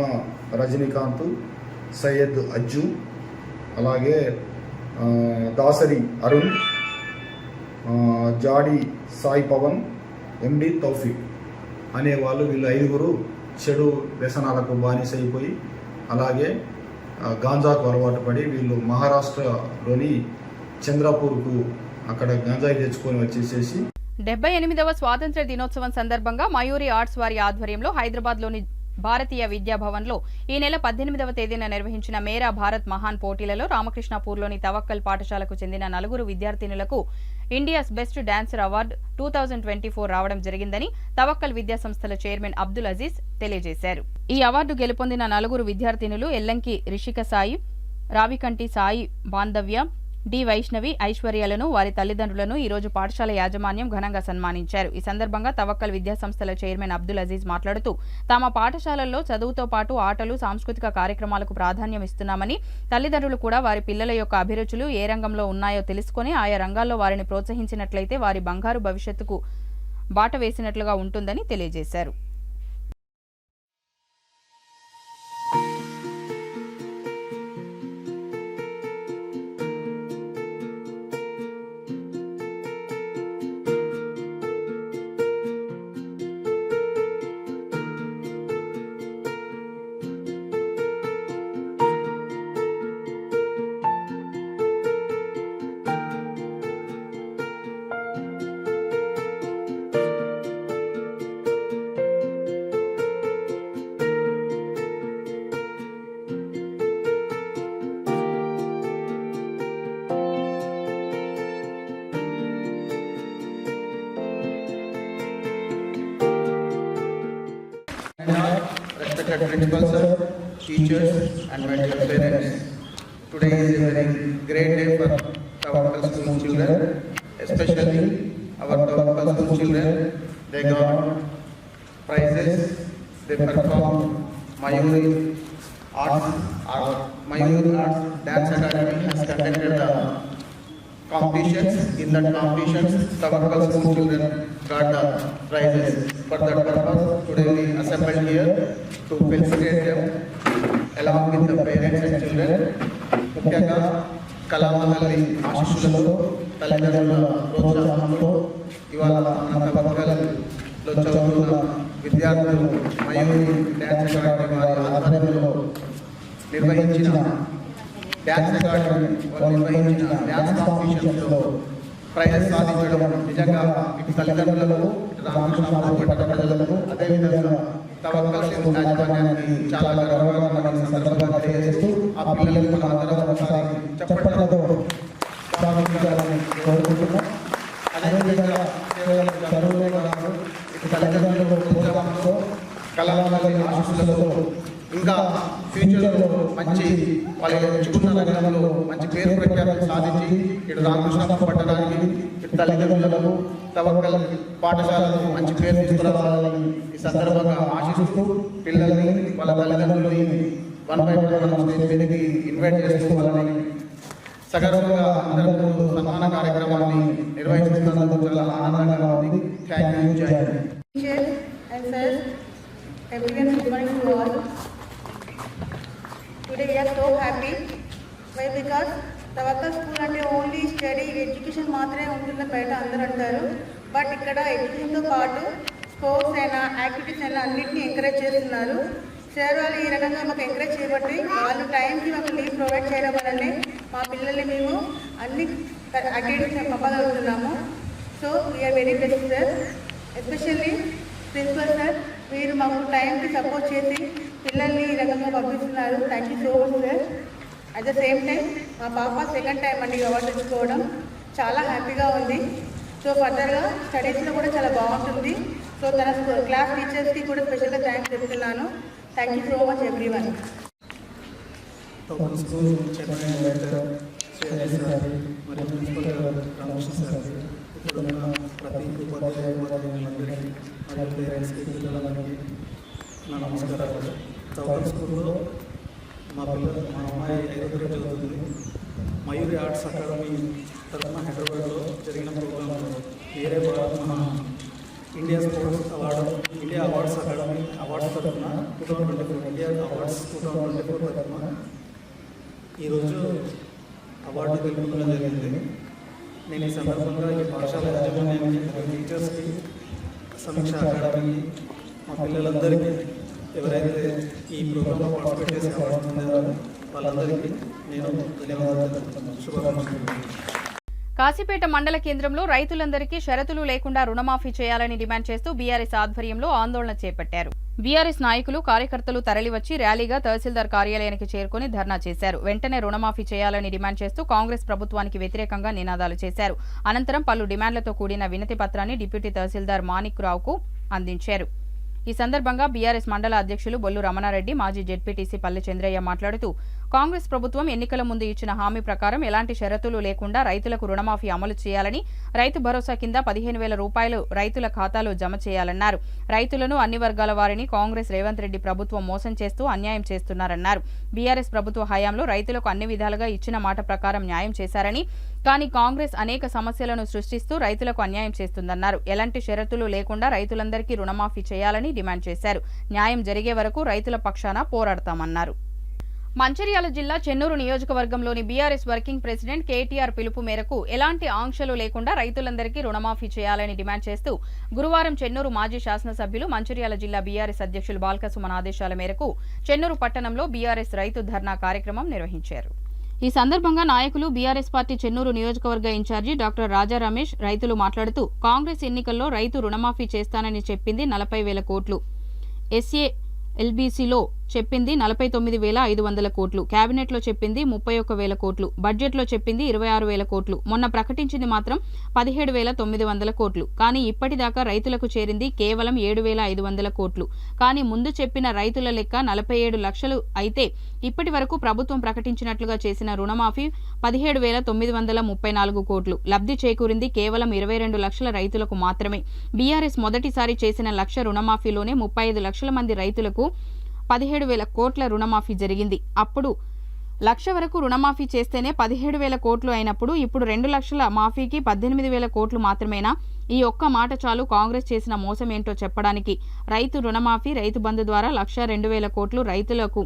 రజనీకాంత్, సయ్యద్ అజ్జు, అలాగే దాసరి అరుణ్, జాడి సాయి, పవన్, ఎండి తౌఫిక్ అనేవాళ్ళు. వీళ్ళు 5 చెడు వ్యసనాలకు బానిసైపోయి అలాగే గాంజాకు అలవాటు పడి వీళ్ళు మహారాష్ట్రలోని చంద్రపూర్కు అక్కడ గంజాయి తెచ్చుకొని వచ్చేసేసి 78వ స్వాతంత్ర్య దినోత్సవం సందర్భంగా మయూరి ఆర్ట్స్ వారి ఆధ్వర్యంలో హైదరాబాద్లోని భారతీయ విద్యాభవన్లో ఈ నెల 18వ తేదీన నిర్వహించిన మేరా భారత్ మహాన్ పోటీలలో రామకృష్ణాపూర్లోని తవక్కల్ పాఠశాలకు చెందిన 4 విద్యార్థినులకు ఇండియాస్ బెస్ట్ డాన్సర్ అవార్డు 2024 రావడం జరిగిందని తవక్కల్ విద్యా సంస్థల చైర్మన్ అబ్దుల్ అజీజ్ తెలియజేశారు. ఈ అవార్డు గెలుపొందిన 4 విద్యార్థినులు ఎల్లంకి రిషిక సాయి, రావికంటి సాయి బాంధవ్య, డి వైష్ణవి, ఐశ్వర్యలను వారి తల్లిదండ్రులను ఈ రోజు పాఠశాల యాజమాన్యం ఘనంగా సన్మానించారు. ఈ సందర్భంగా తవక్కల్ విద్యా సంస్థల చైర్మన్ అబ్దుల్ అజీజ్ మాట్లాడుతూ తమ పాఠశాలల్లో చదువుతో పాటు ఆటలు, సాంస్కృతిక కార్యక్రమాలకు ప్రాధాన్యం ఇస్తున్నామని, తల్లిదండ్రులు కూడా వారి పిల్లల యొక్క అభిరుచులు ఏ రంగంలో ఉన్నాయో తెలుసుకుని ఆయా రంగాల్లో వారిని ప్రోత్సహించినట్లయితే వారి బంగారు భవిష్యత్తుకు బాట వేసినట్లుగా ఉంటుందని తెలియజేశారు. Respected principal sir, teachers and my dear parents, today is a very great day for Tawakal school children, especially our Tawakal school children. They got prizes, they performed Mayuri Arts Dance Academy has conducted competitions. In that competitions, Tawakal school children got the prizes. For that purpose, today we assembled here to felicitate them along with the parents and children. ముఖ్యంగా కళామహల్లి ఆశీస్సులతో, తల్లిదండ్రుల ప్రోత్సాహంతో ఇవాళ మన తవక్కల్లో చదువుతున్న విద్యార్థులు Mayuri dance academy వారి ఆధ్వర్యంలో నిర్వహించిన డ్యాన్స్ అకాడమీ వాళ్ళు నిర్వహించిన డ్యాన్స్ కాంపిటీషన్స్లో ప్రైజెస్ సాధించడం నిజంగా ఇటు తల్లిదండ్రులకు ఇటు రామకృష్ణ పట్టణ ప్రజలకు అదేవిధంగా తవక్కల్ సింగ్ యాజమాన్యానికి చాలా గర్వకారణమైన సందర్భంగా తెలియజేస్తూ ఆ పిల్లలకు మనం అందరం ఒకసారి చప్పట్లతో స్వాగతించాలని కోరుకుంటున్నాం. అదేవిధంగా కేవలం చదువులే కాదు ఇటు తల్లిదండ్రులకు ప్రోత్సాహంతో కళాకారుల ఆశీస్సులతో ఇంకా ఫ్యూచర్లో మంచి వాళ్ళు ఎంచుకున్న రంగంలో మంచి పేరు ప్రఖ్యాతులు సాధించి ఇటు రామకృష్ణ పట్టణానికి ఇటు తల్లిదండ్రులకు తవక్కల్ పాఠశాలకు మంచి పేరు తీసుకురావాలని ఈ సందర్భంగా ఆశిస్తూ పిల్లల్ని వాళ్ళ తల్లిదండ్రులని 1 by 1 స్టేజ్ మీదకి ఇన్వైట్ చేస్తూ వాళ్ళని సగర్వంగా అందరి ముందు సన్మాన కార్యక్రమాన్ని నిర్వహిస్తున్నందుకు చాలా ఆనందంగా ఉంది. Thank you. జై Hind. Teachers and sirs, everyone, good morning to all. Today we are so happy. Why? Because Tavakkal school అంటే ఓన్లీ స్టడీ ఎడ్యుకేషన్ మాత్రమే ఉంటుందని బయట అందరూ అంటారు. బట్ ఇక్కడ ఎడ్యుకేషన్తో పాటు స్పోర్ట్స్ అయినా యాక్టివిటీస్ అయినా అన్నింటినీ ఎంకరేజ్ చేస్తున్నారు. సార్ వాళ్ళు ఈ రకంగా మాకు ఎంకరేజ్ చేయబట్టి వాళ్ళు టైంకి మాకు లీవ్ ప్రొవైడ్ చేయడం వల్లనే మా పిల్లల్ని మేము అన్ని యాక్టివిటీస్ పంపగలుగుతున్నాము. So we are very blessed sir. Especially principal sir, మీరు మాకు టైంకి సపోర్ట్ చేసి పిల్లల్ని ఈ రకంగా పంపిస్తున్నారు. Thank you so much sir. At the same time మా పాప సెకండ్ టైం అండి అవార్డు తెచ్చుకోవడం చాలా హ్యాపీగా ఉంది. సో ఫర్దర్గా స్టడీస్లో కూడా చాలా బాగుంటుంది. సో తన క్లాస్ టీచర్స్కి కూడా స్పెషల్గా థ్యాంక్స్ చెప్తున్నాను. Thank you so much everyone. Tawakkal school chairman director Shri sir మరియు ప్రిన్సిపల్ రామకృష్ణ సార్, ఇక్కడ ఉన్న ప్రతి ఉపాధ్యాయులందరికీ మరియు పేరెంట్స్కి పిల్లలందరికీ నా నమస్కారాలు. తవక్కల్ స్కూల్లో మా అమ్మాయి 5వ తరగతి చదువుతుంది. మయూరి ఆర్ట్స్ అకాడమీ తరఫున హైదరాబాద్లో జరిగిన ప్రోగ్రాంలో వేరే మన India sports award India awards academy awards తరఫున 2024 ఇండియా అవార్డ్స్ 2024 తరఫున ఈరోజు అవార్డు గెలుపొందడం జరిగింది. నేను ఈ సందర్భంగా ఈ పాఠశాల యాజమాన్యానికి టీచర్స్కి సమీక్ష అకాడమీ మా పిల్లలందరికీ ఎవరైతే ఈ ప్రోగ్రాంలో పార్టిసిపేట్ చేసి అవార్డు పొందారో వాళ్ళందరికీ నేను ధన్యవాదాలు తెలుపుతున్నాను. శుభాకాంక్షలు. కాశీపేట మండల కేంద్రంలో రైతులందరికీ షరతులు లేకుండా రుణమాఫీ చేయాలని డిమాండ్ చేస్తూ బీఆర్ఎస్ ఆధ్వర్యంలో ఆందోళన చేపట్టారు. బీఆర్ఎస్ నాయకులు కార్యకర్తలు తరలివచ్చి ర్యాలీగా తహసీల్దార్ కార్యాలయానికి చేరుకుని ధర్నా చేశారు. వెంటనే రుణమాఫీ చేయాలని డిమాండ్ చేస్తూ కాంగ్రెస్ ప్రభుత్వానికి వ్యతిరేకంగా నినాదాలు చేశారు. అనంతరం పలు డిమాండ్లతో కూడిన వినతి పత్రాన్ని డిప్యూటీ తహసీల్దార్ మాణిక్ రావుకు అందించారు. ఈ సందర్భంగా బీఆర్ఎస్ మండల అధ్యక్షులు బొల్లు రమణారెడ్డి, మాజీ జెడ్పీటీసీ పల్లె చంద్రయ్య మాట్లాడుతూ కాంగ్రెస్ ప్రభుత్వం ఎన్నికల ముందు ఇచ్చిన హామీ ప్రకారం ఎలాంటి షరతులు లేకుండా రైతులకు రుణమాఫీ అమలు చేయాలని, రైతు భరోసా కింద 15,000 రూపాయలు రైతుల ఖాతాలో జమ చేయాలన్నారు. రైతులను అన్ని వర్గాల వారిని కాంగ్రెస్ రేవంత్ రెడ్డి ప్రభుత్వం మోసం చేస్తూ అన్యాయం చేస్తున్నారన్నారు. బీఆర్ఎస్ ప్రభుత్వ హయాంలో రైతులకు అన్ని విధాలుగా ఇచ్చిన మాట ప్రకారం న్యాయం చేశారని, కానీ కాంగ్రెస్ అనేక సమస్యలను సృష్టిస్తూ రైతులకు అన్యాయం చేస్తుందన్నారు. ఎలాంటి షరతులు లేకుండా రైతులందరికీ రుణమాఫీ చేయాలని డిమాండ్ చేశారు. న్యాయం జరిగే వరకు రైతుల పక్షాన పోరాడతామన్నారు. మంచిర్యాల జిల్లా చెన్నూరు నియోజకవర్గంలోని బీఆర్ఎస్ వర్కింగ్ ప్రెసిడెంట్ కేటీఆర్ పిలుపు మేరకు ఎలాంటి ఆంక్షలు లేకుండా రైతులందరికీ రుణమాఫీ చేయాలని డిమాండ్ చేస్తూ గురువారం చెన్నూరు మాజీ శాసనసభ్యులు, మంచిర్యాల జిల్లా బీఆర్ఎస్ అధ్యక్షులు బాల్కసుమన్ ఆదేశాల మేరకు చెన్నూరు పట్టణంలో బీఆర్ఎస్ రైతు ధర్నా కార్యక్రమం నిర్వహించారు. ఈ సందర్భంగా నాయకులు, బీఆర్ఎస్ పార్టీ చెన్నూరు నియోజకవర్గ ఇన్ఛార్జి డాక్టర్ రాజా రమేష్ రైతులు మాట్లాడుతూ కాంగ్రెస్ ఎన్నికల్లో రైతు రుణమాఫీ చేస్తానని చెప్పింది 40,000 కోట్లు, ఎల్బీసీలో చెప్పింది 49,500 కోట్లు, కేబినెట్లో చెప్పింది 31,000 కోట్లు, బడ్జెట్లో చెప్పింది 26,000 కోట్లు, మొన్న ప్రకటించింది మాత్రం 17,900 కోట్లు. కానీ ఇప్పటిదాకా రైతులకు చేరింది కేవలం 7,500 కోట్లు. కానీ ముందు చెప్పిన రైతుల లెక్క 47 లక్షలు అయితే ఇప్పటి వరకు ప్రభుత్వం ప్రకటించినట్లుగా చేసిన రుణమాఫీ 17,934 కోట్లు. లబ్ధి చేకూరింది కేవలం 22 లక్షల రైతులకు మాత్రమే. బీఆర్ఎస్ మొదటిసారి చేసిన లక్ష రుణమాఫీలోనే 35 లక్షల మంది రైతులకు 17,000 కోట్ల రుణమాఫీ జరిగింది. అప్పుడు 1,00,000 వరకు రుణమాఫీ చేస్తేనే 17,000 కోట్లు అయినప్పుడు ఇప్పుడు 2 లక్షల మాఫీకి 18,000 కోట్లు మాత్రమేనా? ఈ ఒక్క మాట చాలు కాంగ్రెస్ చేసిన మోసం ఏంటో చెప్పడానికి. రైతు రుణమాఫీ, రైతు బంధు ద్వారా 1,02,000 కోట్లు రైతులకు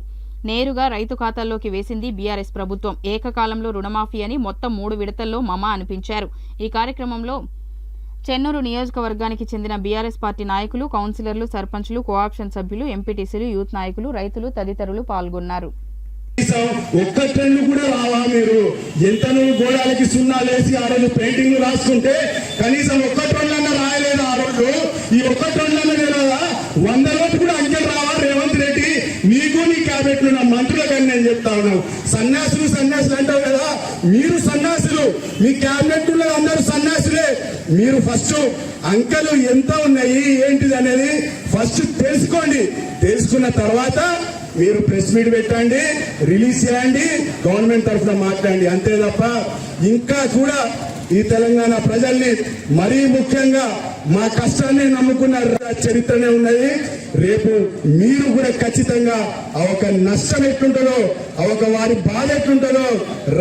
నేరుగా రైతు ఖాతాల్లోకి వేసింది బీఆర్ఎస్ ప్రభుత్వం. ఏకకాలంలో రుణమాఫీ అని మొత్తం 3 విడతల్లో మమా అనిపించారు. ఈ కార్యక్రమంలో చెన్నూరు నియోజకవర్గానికి చెందిన బీఆర్ఎస్ పార్టీ నాయకులు, కౌన్సిలర్లు, సర్పంచ్లు, కోఆప్షన్ సభ్యులు, ఎంపీటీసీలు, యూత్ నాయకులు, రైతులు తదితరులు పాల్గొన్నారు. ఒక్క ట్రెండ్ కూడా రావా? మీరు ఎంత నువ్వు గోడాలకి సున్నాలేసి ఆ రోజు పెయింటింగ్ రాసుకుంటే కనీసం ఒక్క ట్రెండ్లన్నా రాయలేదు ఆ రోజు. ఈ ఒక్క ట్రెండ్లన్నా లేదా 100 లోపు కూడా అంకెలు రావా రేవంత్ రెడ్డి? నీకు నీ క్యాబినెట్ ఉన్న మంత్రులకని నేను చెప్తా ఉన్నాను. సన్యాసులు అంటావు కదా, మీరు సన్యాసులు, మీ క్యాబినెట్ లో అందరూ సన్యాసులే. మీరు ఫస్ట్ అంకెలు ఎంత ఉన్నాయి ఏంటిది అనేది ఫస్ట్ తెలుసుకోండి. తెలుసుకున్న తర్వాత మీరు ప్రెస్ మీట్ పెట్టండి, రిలీజ్ చేయండి, గవర్నమెంట్ తరఫున మాట్లాడండి. అంతే తప్ప ఇంకా కూడా ఈ తెలంగాణ ప్రజల్ని మరీ ముఖ్యంగా మా కష్టాన్ని నమ్ముకున్న చరిత్రనే ఉన్నది. రేపు మీరు కూడా ఖచ్చితంగా ఆ ఒక నష్టం ఎట్లుంటుందో, ఆ ఒక వారి బాధ ఎట్లుంటుందో,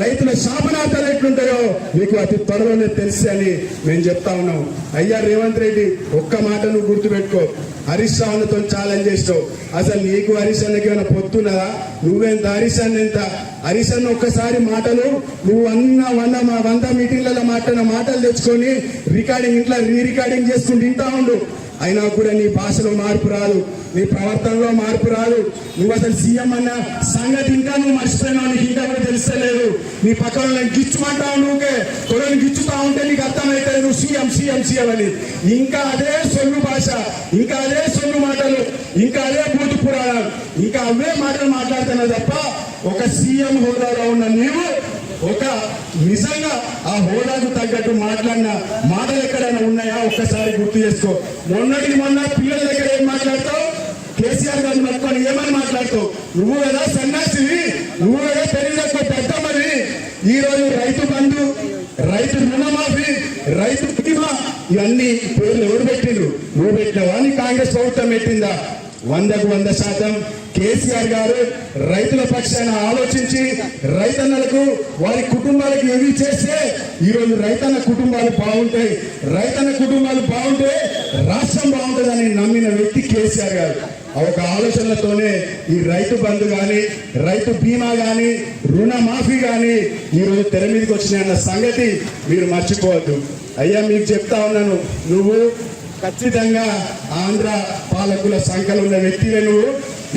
రైతుల శాపనార్థాలు ఎట్లుంటాయో మీకు అతి త్వరలోనే తెలుసు అని మేము చెప్తా ఉన్నాం. అయ్యా రేవంత్ రెడ్డి, ఒక్క మాట నువ్వు గుర్తుపెట్టుకో. హరీష్ రావుతో ఛాలెంజ్ చేస్తావు. అసలు నీకు హరీష్ అన్నకి ఏమైనా పొత్తున్నదా? నువ్వెంత హరీష్ అన్న ఎంత? హరీష్ అన్న ఒక్కసారి మాటలు నువ్వు 100 మీటింగ్లలో మాట్లాడిన మాటలు తెచ్చుకొని రికార్డింగ్ ఇంట్లో రికార్డింగ్ చేసుకుని వింటా ఉండు. అయినా కూడా నీ భాషలో మార్పు రాదు, నీ ప్రవర్తనలో మార్పు రాదు. నువ్వు అసలు సీఎం అన్న సంగతి ఇంకా నువ్వు మర్చిపోయినావు, నీకు ఇంకా కూడా తెలుస్తలేదు. నీ పక్కన గిచ్చుమంటావు, నువ్వుకే తొడని గిచ్చుతా ఉంటే నీకు అర్థమవుతుంది నువ్వు సీఎం అని. ఇంకా అదే సొల్లు భాష, ఇంకా అదే సొల్లు మాటలు, ఇంకా అదే బూతు పురాణాలు, ఇంకా అవే మాటలు మాట్లాడుతున్నావు తప్ప ఒక సీఎం హోదాలో ఉన్న నీవు ఒక నిజంగా ఆ హోదాకు తగ్గట్టు మాట్లాడిన మాటలు ఎక్కడైనా ఉన్నాయా? ఒక్కసారి గుర్తు చేసుకో. మొన్న పిల్లల దగ్గర ఏం మాట్లాడతావు? కేసీఆర్ గారిని పట్టుకొని ఏమని మాట్లాడతావు? నువ్వు కదా సన్యాసివి, నువ్వు కదా పెరిగిన పెద్ద మరి. ఈ రోజు రైతు బంధు, రైతు రుణమాఫీ, రైతు బీమా, ఇవన్నీ పేర్లు ఎవరు పెట్టిండ్రు? నువ్వు పెట్టినవా? నీ కాంగ్రెస్ ప్రభుత్వం పెట్టిందా? 100% కేసీఆర్ గారు రైతుల పక్షాన ఆలోచించి రైతన్నలకు వారి కుటుంబాలకు ఏవి చేస్తే ఈ రోజు రైతన్న కుటుంబాలు బాగుంటాయి, రైతన్న కుటుంబాలు బాగుంటే రాష్ట్రం బాగుంటుందని నమ్మిన వ్యక్తి కేసీఆర్ గారు. ఒక ఆలోచనలతోనే ఈ రైతు బంధు కానీ, రైతు బీమా కానీ, రుణమాఫీ కానీ ఈరోజు తెర మీదకి వచ్చినాయన్న సంగతి మీరు మర్చిపోవద్దు. అయ్యా మీకు చెప్తా ఉన్నాను, నువ్వు ఖచ్చితంగా ఆంధ్ర పాలకుల సంఖ్యలో ఉన్న వ్యక్తివే. నువ్వు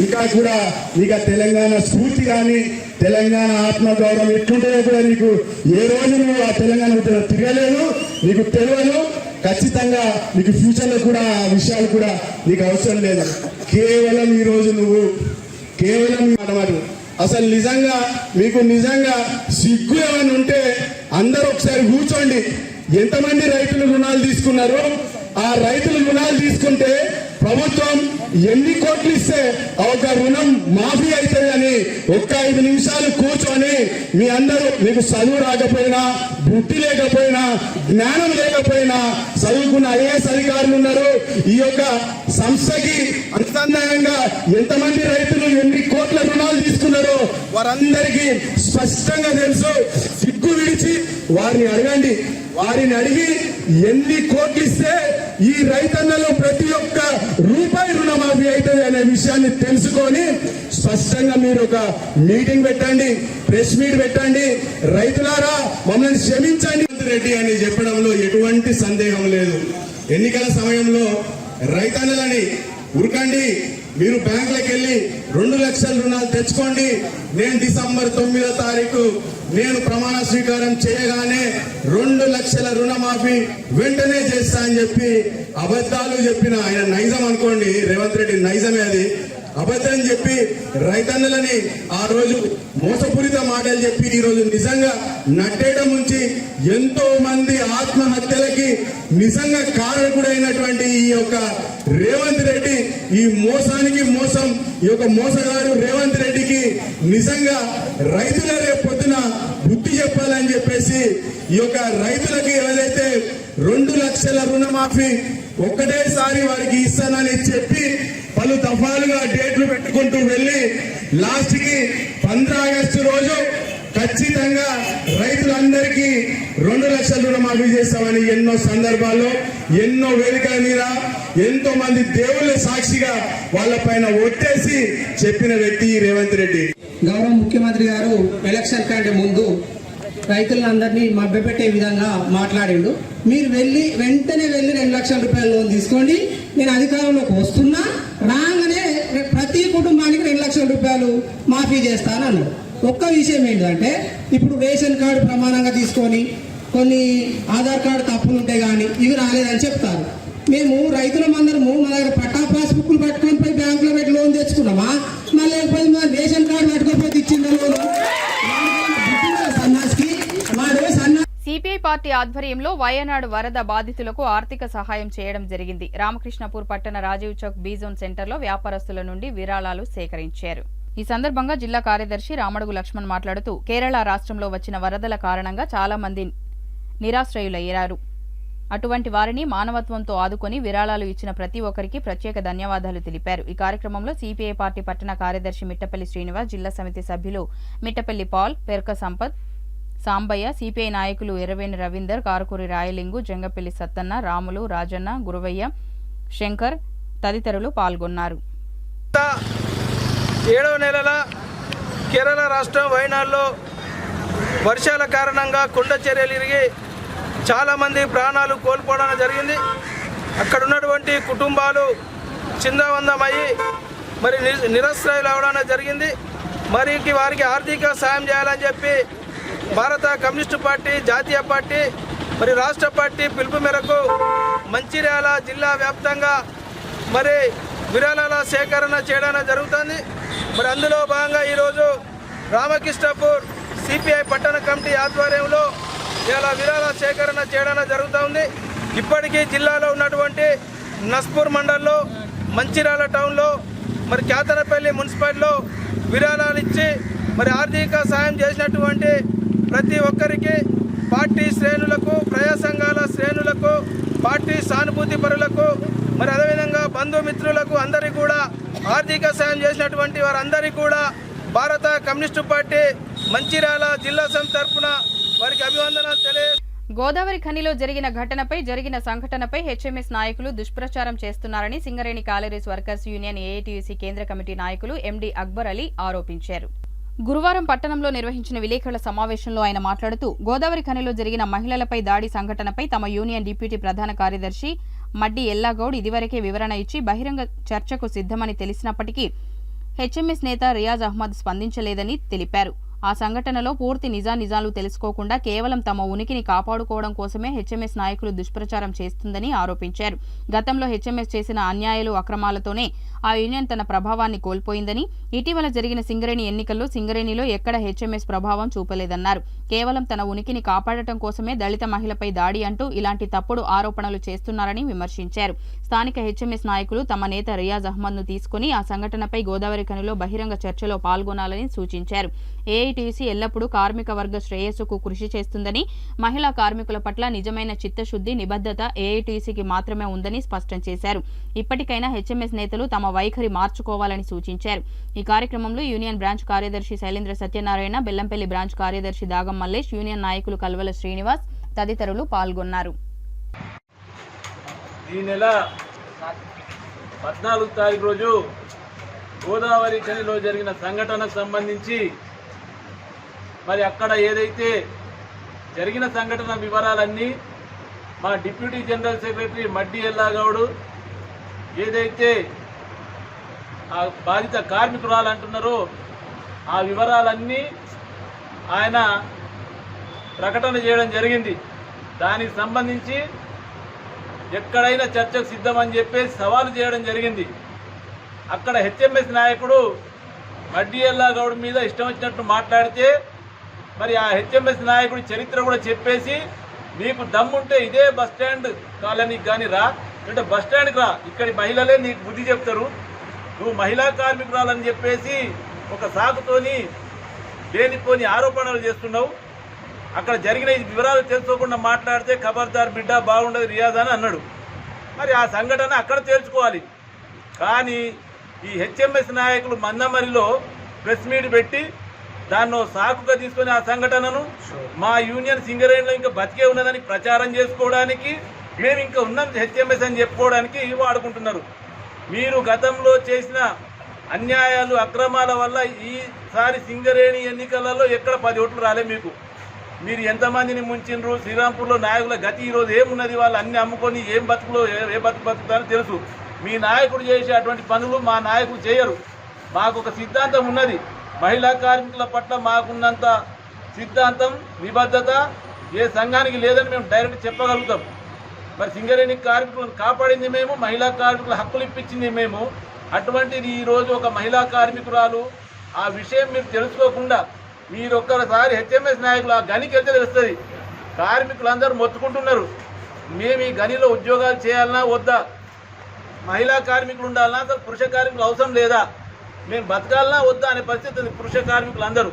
ఇంకా కూడా నీకు తెలంగాణ స్ఫూర్తి కానీ, తెలంగాణ ఆత్మగౌరవం ఎట్లుంటుందో కూడా నీకు ఏ రోజు నువ్వు ఆ తెలంగాణ తిరగలేదు, నీకు తెలియదు. ఖచ్చితంగా నీకు ఫ్యూచర్లో కూడా ఆ విషయాలు కూడా నీకు అవసరం లేదు. కేవలం ఈ రోజు నువ్వు కేవలం మాట అసలు మీకు నిజంగా సిగ్గు ఏమైనా ఉంటే అందరూ ఒకసారి కూర్చోండి. ఎంతమంది రైతులు రుణాలు తీసుకున్నారు? ఆ రైతులు రుణాలు తీసుకుంటే ప్రభుత్వం ఎన్ని కోట్లు ఇస్తే ఒక రుణం మాఫీ అవుతుంది అని ఒక్క 5 నిమిషాలు కూర్చొని మీ అందరూ, మీకు చదువు రాకపోయినా, బుద్ధి లేకపోయినా, జ్ఞానం లేకపోయినా, చదువుకున్న ఐఏఎస్ అధికారులు ఉన్నారు. ఈ యొక్క సంస్థకి అనుసంధానంగా ఎంతమంది రైతులు ఎన్ని కోట్ల రుణాలు తీసుకున్నారో వారందరికీ స్పష్టంగా తెలుసు. సిగ్గు విడిచి వారిని అడగండి. వారిని అడిగి ఎన్ని కోట్లు ఇస్తే ఈ రైతన్నలో ప్రతి ఒక్క రూపాయి రుణమాఫీ అవుతుంది అనే విషయాన్ని తెలుసుకొని స్పష్టంగా మీరు ఒక మీటింగ్ పెట్టండి, ప్రెస్ మీట్ పెట్టండి. రైతులారా మమ్మల్ని క్షమించండి రెడ్డి అని చెప్పడంలో ఎటువంటి సందేహం లేదు. ఎన్నికల సమయంలో రైతన్నలని ఉరకండి, మీరు బ్యాంకులకు వెళ్ళి 2 లక్షల రుణాలు తెచ్చుకోండి, నేను డిసెంబర్ 9వ తారీఖు నేను ప్రమాణ స్వీకారం చేయగానే 2 లక్షల రుణమాఫీ వెంటనే చేస్తా అని చెప్పి అబద్ధాలు చెప్పిన ఆయన నైజం అనుకోండి, రేవంత్ రెడ్డి నైజమే అది. అబద్ధం చెప్పి రైతన్నలని ఆ రోజు మోసపూరిత మాటలు చెప్పి ఈ రోజు నిజంగా నట్టేయడం నుంచి ఎంతో మంది ఆత్మహత్యలకి నిజంగా కారకుడైనటువంటి ఈ యొక్క రేవంత్ రెడ్డి, ఈ మోసానికి మోసం, ఈ యొక్క మోసగాడు రేవంత్ రెడ్డికి నిజంగా రైతుల రేపు పొద్దున బుద్ధి చెప్పాలని చెప్పేసి ఈ యొక్క రైతులకి ఏదైతే 2 లక్షల రుణమాఫీ ఒక్కటేసారి వారికి ఇస్తానని చెప్పి పలు దఫాలుగా డేట్లు పెట్టుకుంటూ వెళ్ళి లాస్ట్ కి 15 ఆగస్టు రోజు ఖచ్చితంగా రైతులందరికీ 2 లక్షల రుణమాఫీ చేస్తామని ఎన్నో సందర్భాల్లో, ఎన్నో వేదికల మీద ఎంతో మంది దేవుళ్ళ సాక్షిగా వాళ్ళపైన ఒట్టేసి చెప్పిన వ్యక్తి రేవంత్ రెడ్డి. గౌరవ ముఖ్యమంత్రి గారు ఎలక్షన్ కంటే ముందు రైతులందరినీ మభ్యపెట్టే విధంగా మాట్లాడిండు. మీరు వెంటనే వెళ్ళి 2 లక్షల రూపాయల లోన్ తీసుకోండి, నేను అధికారంలోకి వస్తున్నా, రాగానే ప్రతి కుటుంబానికి 2 లక్షల రూపాయలు మాఫీ చేస్తానన్నాడు. ఒక్క విషయం ఏంటంటే ఇప్పుడు రేషన్ కార్డు ప్రమాణంగా తీసుకొని కొన్ని ఆధార్ కార్డు తప్పులు ఉంటాయి కానీ ఇవి రాలేదని చెప్తారు. మేము రైతులమందరము మా దగ్గర పట్టా పాస్బుక్లు పట్టుకొని పోయి బ్యాంకులో పెట్టి లోన్ తెచ్చుకున్నామా, మళ్ళీ లేకపోతే మా రేషన్ కార్డు పట్టుకోకపోతే ఇచ్చిందా లోను? సన్నాసికి సిపిఐ పార్టీ ఆధ్వర్యంలో వయనాడు వరద బాధితులకు ఆర్థిక సహాయం చేయడం జరిగింది. రామకృష్ణపూర్ పట్టణ రాజీవ్ చౌక్ బీజోన్ సెంటర్లో వ్యాపారస్తుల నుండి విరాళాలు సేకరించారు. ఈ సందర్భంగా జిల్లా కార్యదర్శి రామడుగు లక్ష్మణ్ మాట్లాడుతూ కేరళ రాష్ట్రంలో వచ్చిన వరదల కారణంగా చాలా మంది నిరాశ్రయులయ్యారు. అటువంటి వారిని మానవత్వంతో ఆదుకొని విరాళాలు ఇచ్చిన ప్రతి ఒక్కరికి ప్రత్యేక ధన్యవాదాలు తెలిపారు. ఈ కార్యక్రమంలో సిపిఐ పార్టీ పట్టణ కార్యదర్శి మిట్టపల్లి శ్రీనివాస్, జిల్లా సమితి సభ్యులు మిట్టపల్లి పాల్, పెర్క సంపత్, సాంబయ్య, సిపిఐ నాయకులు ఎర్రవేణి రవీందర్, కారుకూరి రాయలింగు, జంగపల్లి సత్తన్న, రాములు, రాజన్న, గురువయ్య, శంకర్ తదితరులు పాల్గొన్నారు. 7వ నెలల కేరళ రాష్ట్రం వయనాడులో వర్షాల కారణంగా కొండ చర్యలు ఇరిగి చాలామంది ప్రాణాలు కోల్పోవడం జరిగింది. అక్కడ ఉన్నటువంటి కుటుంబాలు చిందవందమయ్యి మరి నిరాశ్రయులు అవడం జరిగింది. మరి వారికి ఆర్థిక సాయం చేయాలని చెప్పి భారత కమ్యూనిస్టు పార్టీ, జాతీయ పార్టీ మరి రాష్ట్ర పార్టీ పిలుపు మేరకు మంచిర్యాల జిల్లా వ్యాప్తంగా మరి విరాళాల సేకరణ చేయడం జరుగుతుంది. మరి అందులో భాగంగా ఈరోజు రామకృష్ణపూర్ సిపిఐ పట్టణ కమిటీ ఆధ్వర్యంలో ఇలా విరాళ సేకరణ చేయడం జరుగుతుంది. ఇప్పటికీ జిల్లాలో ఉన్నటువంటి నస్పూర్ మండల్లో, మంచిర్యాల టౌన్లో, మరి కేతనపల్లి మున్సిపాలిటీలో విరాళాలు ఇచ్చి మరి ఆర్థిక సాయం చేసినటువంటి ప్రతి ఒక్కరికి, పార్టీ శ్రేణులకు, ప్రజా సంఘాల శ్రేణులకు, పార్టీ సానుభూతి పరులకు, మరి అదేవిధంగా బంధుమిత్రులకు అందరికీ కూడా ఆర్థిక సాయం చేసినటువంటి వారందరికీ కూడా భారత కమ్యూనిస్టు పార్టీ మంచిర్యాల జిల్లా సమితి తరఫున వారికి అభివందనాలు తెలియజేస్తున్నాను. గోదావరి ఖనిలో జరిగిన సంఘటనపై హెచ్ఎంఎస్ నాయకులు దుష్ప్రచారం చేస్తున్నారని Singareni collieries workers union AITUC కేంద్ర కమిటీ నాయకులు ఎండి అక్బర్ అలీ ఆరోపించారు. గురువారం పట్టణంలో నిర్వహించిన విలేకరుల సమావేశంలో ఆయన మాట్లాడుతూ గోదావరి ఖనిలో జరిగిన మహిళలపై దాడి సంఘటనపై తమ యూనియన్ డిప్యూటీ ప్రధాన కార్యదర్శి మడ్డి ఎల్లాగౌడ్ ఇదివరకే వివరణ ఇచ్చి బహిరంగ చర్చకు సిద్ధమని తెలిసినప్పటికీ హెచ్ఎంఎస్ నేత రియాజ్ అహ్మద్ స్పందించలేదని తెలిపారు. ఆ సంఘటనలో పూర్తి నిజాలు తెలుసుకోకుండా కేవలం తమ ఉనికిని కాపాడుకోవడం కోసమే హెచ్ఎంఎస్ నాయకులు దుష్ప్రచారం చేస్తుందని ఆరోపించారు. గతంలో హెచ్ఎంఎస్ చేసిన అన్యాయాలు, అక్రమాలతోనే ఆ యూనియన్ తన ప్రభావాన్ని కోల్పోయిందని, ఇటీవల జరిగిన సింగరేణి ఎన్నికల్లో సింగరేణిలో ఎక్కడ హెచ్ఎంఎస్ ప్రభావం చూపలేదన్నారు. కేవలం తన ఉనికిని కాపాడటం కోసమే దళిత మహిళపై దాడి అంటూ ఇలాంటి తప్పుడు ఆరోపణలు చేస్తున్నారని విమర్శించారు. స్థానిక హెచ్ఎంఎస్ నాయకులు తమ నేత రియాజ్ అహ్మద్ను తీసుకుని ఆ సంఘటనపై గోదావరి ఖనిలో బహిరంగ చర్చలో పాల్గొనాలని సూచించారు. ఏఐటీయూసీ ఎల్లప్పుడూ కార్మిక వర్గ శ్రేయస్సుకు కృషి చేస్తుందని, మహిళా కార్మికుల పట్ల నిజమైన చిత్తశుద్ధి, నిబద్ధత ఏఐటీయూసీకి మాత్రమే ఉందని స్పష్టం చేశారు. ఇప్పటికైనా హెచ్ఎంఎస్ నేతలు తమ వైఖరి మార్చుకోవాలని సూచించారు. ఈ కార్యక్రమంలో యూనియన్ బ్రాంచ్ కార్యదర్శి శైలేంద్ర సత్యనారాయణ, బెల్లంపల్లి బ్రాంచ్ కార్యదర్శి దాగం మల్లేష్, యూనియన్ నాయకులు కల్వల శ్రీనివాస్ తదితరులు పాల్గొన్నారు. ఈ నెల 14వ తారీఖు రోజు గోదావరి ఖనిలో జరిగిన సంఘటనకు సంబంధించి మరి అక్కడ ఏదైతే జరిగిన సంఘటన వివరాలన్నీ మా డిప్యూటీ జనరల్ సెక్రటరీ మడ్డి ఎల్లాగౌడ్ ఏదైతే ఆ బాధిత కార్మికురాలు అంటున్నారో ఆ వివరాలన్నీ ఆయన ప్రకటన చేయడం జరిగింది. దానికి సంబంధించి ఎక్కడైనా చర్చకు సిద్ధమని చెప్పేసి సవాలు చేయడం జరిగింది. అక్కడ హెచ్ఎంఎస్ నాయకుడు మడ్డి ఎల్లాగౌడ్ మీద ఇష్టం వచ్చినట్టు మాట్లాడితే మరి ఆ హెచ్ఎంఎస్ నాయకుడి చరిత్ర కూడా చెప్పేసి, నీకు దమ్ముంటే ఇదే బస్టాండ్ కాలనీకి కానీ రా, అంటే బస్టాండ్కి రా, ఇక్కడి మహిళలే నీకు బుద్ధి చెప్తారు, నువ్వు మహిళా కార్మికురాలని చెప్పేసి ఒక సాకుతోని లేనిపోని ఆరోపణలు చేస్తున్నావు, అక్కడ జరిగిన ఈ వివరాలు తెలుసుకోకుండా మాట్లాడితే ఖబర్దార్ బిడ్డ బాగుండదు రియాజ్ అని అన్నాడు. మరి ఆ సంఘటన అక్కడ తేల్చుకోవాలి. కానీ ఈ హెచ్ఎంఎస్ నాయకులు మందమరిలో ప్రెస్ మీట్ పెట్టి దాన్ని సాకుగా తీసుకొని ఆ సంఘటనను మా యూనియన్ సింగరేణిలో ఇంకా బతికే ఉన్నదని ప్రచారం చేసుకోవడానికి, మేము ఇంకా ఉన్నాం హెచ్ఎంఎస్ అని చెప్పుకోవడానికి వాడుకుంటున్నారు. మీరు గతంలో చేసిన అన్యాయాలు, అక్రమాల వల్ల ఈసారి సింగరేణి ఎన్నికలలో ఎక్కడ 10 ఓట్లు రాలే మీకు. మీరు ఎంతమందిని ముంచిండ్రు, శ్రీరాంపూర్లో నాయకుల గతి ఈరోజు ఏమున్నది, వాళ్ళు అన్ని అమ్ముకొని ఏం బతుకులో ఏ బతుకుతారని తెలుసు. మీ నాయకుడు చేసే అటువంటి పనులు మా నాయకులు చేయరు. మాకు ఒక సిద్ధాంతం ఉన్నది, మహిళా కార్మికుల పట్ల మాకున్నంత సిద్ధాంతం నిబద్ధత ఏ సంఘానికి లేదని మేము డైరెక్ట్ చెప్పగలుగుతాం. మరి సింగరేణి కార్మికులను కాపాడింది మేము, మహిళా కార్మికుల హక్కులు ఇప్పించింది మేము. అటువంటిది ఈరోజు ఒక మహిళా కార్మికురాలు ఆ విషయం మీరు తెలుసుకోకుండా మీరు ఒక్కసారి హెచ్ఎంఎస్ నాయకులు ఆ గనికి వెళ్తే తెలుస్తుంది. కార్మికులందరూ మొత్తుకుంటున్నారు, మేము ఈ గనిలో ఉద్యోగాలు చేయాలన్నా వద్దా, మహిళా కార్మికులు ఉండాలన్నా, అసలు పురుష కార్మికులు అవసరం లేదా, మేము బతకాలన్నా వద్దా అనే పరిస్థితి ఉంది పురుష కార్మికులందరూ.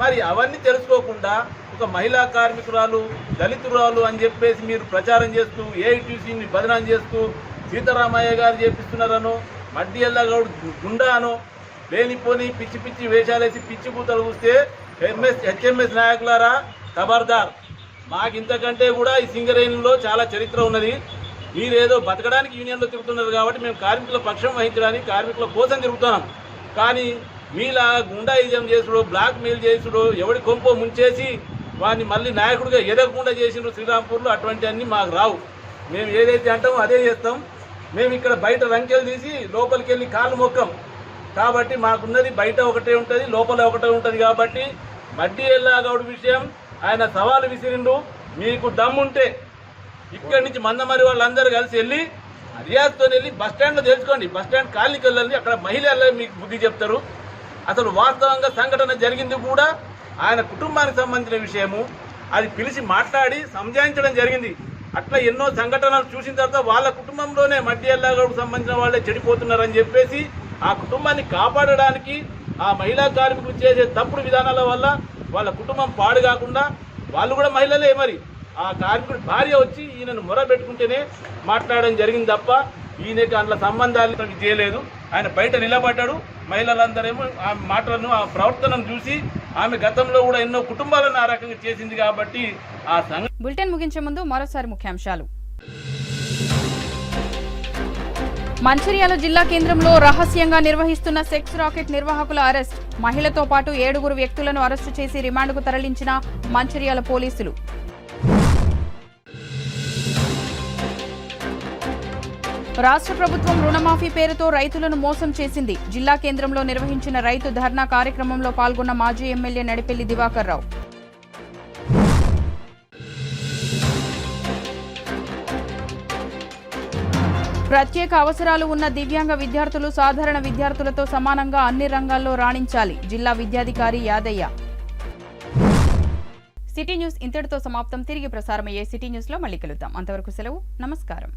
మరి అవన్నీ తెలుసుకోకుండా ఒక మహిళా కార్మికురాలు దళితురాలు అని చెప్పేసి మీరు ప్రచారం చేస్తూ ఏఐటీసీని బదనాం చేస్తూ సీతారామయ్య గారు చేపిస్తున్నారనో మడ్డి ఎల్లగౌడ్ గుండానో లేనిపోని పిచ్చి పిచ్చి వేషాలేసి పిచ్చి కూతలు చూస్తే హెచ్ఎంఎస్ నాయకులారా ఖబర్దార్. మాకు ఇంతకంటే కూడా ఈ సింగరేణిలో చాలా చరిత్ర ఉన్నది. మీరేదో బతకడానికి యూనియన్లో తిరుగుతున్నారు కాబట్టి మేము కార్మికుల పక్షం వహించడానికి కార్మికుల కోసం తిరుగుతున్నాం. కానీ మీలా గుండాయిజం చేసుడు, బ్లాక్ మెయిల్ చేసుడు, ఎవడి కొంపో ముంచేసి వాడిని మళ్ళీ నాయకుడిగా ఎదగకుండా చేసిండ్రు శ్రీరాంపూర్లో. అటువంటి అన్నీ మాకు రావు. మేము ఏదైతే అంటామో అదే చేస్తాం. మేము ఇక్కడ బయట రంకెలు తీసి లోపలికి వెళ్ళి కాళ్ళు మొక్కం. కాబట్టి మాకున్నది బయట ఒకటే ఉంటుంది, లోపల ఒకటే ఉంటుంది. కాబట్టి మడ్డి ఎల్లాగౌడ్ విషయం ఆయన సవాలు విసిరిండు. మీకు దమ్ముంటే ఇక్కడి నుంచి మందమరి వాళ్ళందరూ కలిసి వెళ్ళి రియాజ్తో వెళ్ళి బస్టాండ్లో తెలుసుకోండి. బస్టాండ్ కాలనీకి వెళ్ళండి, అక్కడ మహిళలు మీకు బుద్ధి చెప్తారు. అసలు వాస్తవంగా సంఘటన జరిగింది కూడా ఆయన కుటుంబానికి సంబంధించిన విషయము. అది పిలిచి మాట్లాడి సంజాయించడం జరిగింది. అట్లా ఎన్నో సంఘటనలు చూసిన తర్వాత వాళ్ళ కుటుంబంలోనే మడ్డి ఎల్లాగౌడ్కు సంబంధించిన వాళ్ళే చెడిపోతున్నారని చెప్పేసి ఆ కుటుంబాన్ని కాపాడడానికి ఆ మహిళా కార్మికులు చేసే తప్పుడు విధానాల వల్ల వాళ్ళ కుటుంబం పాడు కాకుండా వాళ్ళు కూడా మహిళలే. మరి ఆ కార్మికుడి భార్య వచ్చి ఈయనను మొరబెట్టుకుంటేనే మాట్లాడడం జరిగింది తప్ప ఈయనకి అందులో సంబంధాలు చేయలేదు. ఆయన బయట నిలబడ్డాడు. మహిళలందరేమో ఆ మాటలను ఆ ప్రవర్తనను చూసి ఆమె గతంలో కూడా ఎన్నో కుటుంబాలను ఆ రకంగా చేసింది కాబట్టి ఆ బులెటిన్ ముగించే ముందు మరోసారి ముఖ్యాంశాలు. మంచిర్యాల జిల్లా కేంద్రంలో రహస్యంగా నిర్వహిస్తున్న సెక్స్ రాకెట్ నిర్వాహకుల అరెస్ట్. మహిళతో పాటు 7 వ్యక్తులను అరెస్టు చేసి రిమాండ్కు తరలించిన మంచిర్యాల పోలీసులు. రాష్ట్ర ప్రభుత్వం రుణమాఫీ పేరుతో రైతులను మోసం చేసింది. జిల్లా కేంద్రంలో నిర్వహించిన రైతు ధర్నా కార్యక్రమంలో పాల్గొన్న మాజీ ఎమ్మెల్యే నడిపెల్లి దివాకర్ రావు. ప్రత్యేక అవసరాలు ఉన్న దివ్యాంగ విద్యార్థులు సాధారణ విద్యార్థులతో సమానంగా అన్ని రంగాల్లో రాణించాలి. జిల్లా విద్యాధికారి యాదయ్య. సిటీ న్యూస్ ఇంతటితో సమాప్తం. తిరిగి ప్రసారమయ్యే సిటీ న్యూస్ లో మళ్ళీ కలుద్దాం. అంతవరకు సెలవు. నమస్కారం.